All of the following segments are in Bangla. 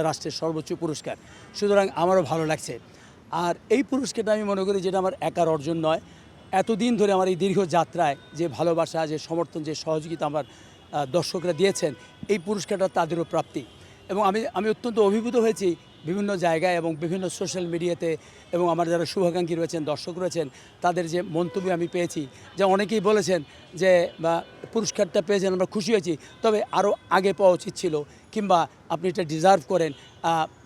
রাষ্ট্রের সর্বোচ্চ পুরস্কার, সুতরাং আমারও ভালো লাগছে। আর এই পুরস্কারটা আমি মনে করি যেটা আমার একার অর্জন নয়, এতদিন ধরে আমার এই দীর্ঘ যাত্রায় যে ভালোবাসা, যে সমর্থন, যে সহযোগিতা আমার দর্শকরা দিয়েছেন, এই পুরস্কারটা তাদেরও প্রাপ্তি। এবং আমি অত্যন্ত অভিভূত হয়েছি বিভিন্ন জায়গায় এবং বিভিন্ন সোশ্যাল মিডিয়াতে, এবং আমার যারা শুভাকাঙ্ক্ষী রয়েছেন, দর্শক রয়েছেন, তাদের যে মন্তব্য আমি পেয়েছি, যে অনেকেই বলেছেন যে পুরস্কারটা পেয়েছেন আমরা খুশি হয়েছি, তবে আরও আগে পাওয়া উচিত ছিল, কিংবা আপনি এটা ডিজার্ভ করেন,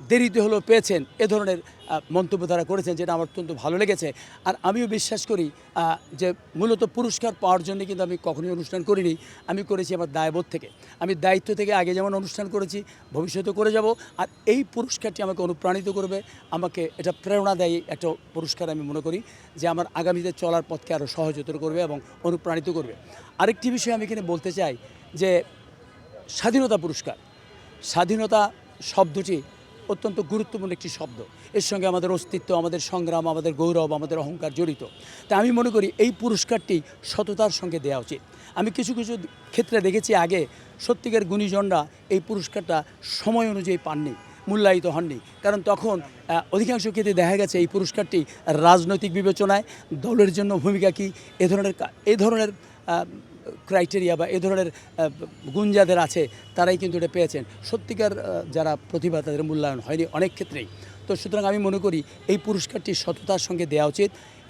দেরিতে হলেও পেয়েছেন, এ ধরনের মন্তব্য তারা করেছেন, যেটা আমার অত্যন্ত ভালো লেগেছে। আর আমিও বিশ্বাস করি যে মূলত পুরস্কার পাওয়ার জন্য কিন্তু আমি কখনোই অনুষ্ঠান করিনি, আমি করেছি আমার দায়বোধ থেকে। আমি দায়িত্ব থেকে আগে যেমন অনুষ্ঠান করেছি, ভবিষ্যতে করে যাব। আর এই পুরস্কারটি আমাকে অনুপ্রাণিত করবে, আমাকে এটা প্রেরণাদায়ী একটা পুরস্কার আমি মনে করি, যে আমার আগামীতে চলার পথকে আরও সহজতর করবে এবং অনুপ্রাণিত করবে। আরেকটি বিষয় আমি এখানে বলতে চাই যে স্বাধীনতা পুরস্কার, স্বাধীনতা শব্দটি অত্যন্ত গুরুত্বপূর্ণ একটি শব্দ। এর সঙ্গে আমাদের অস্তিত্ব, আমাদের সংগ্রাম, আমাদের গৌরব, আমাদের অহংকার জড়িত। তাই আমি মনে করি এই পুরস্কারটি সততার সঙ্গে দেওয়া উচিত। আমি কিছু কিছু ক্ষেত্রে দেখেছি আগে সত্যিকার গুণীজনরা এই পুরস্কারটা সময় অনুযায়ী পাননি, মূল্যায়িত হননি। কারণ তখন অধিকাংশ ক্ষেত্রে দেখা গেছে এই পুরস্কারটি রাজনৈতিক বিবেচনায়, দলের জন্য ভূমিকা কী, এ ধরনের ক্রাইটেরিয়া বা এ ধরনের গুণ যাদের আছে তারাই কিন্তু এটা পেয়েছেন। সত্যিকার যারা প্রতিভা, তাদের মূল্যায়ন হয়নি অনেক ক্ষেত্রেই। তো সুতরাং আমি মনে করি এই পুরস্কারটি সততার সঙ্গে দেওয়া উচিত।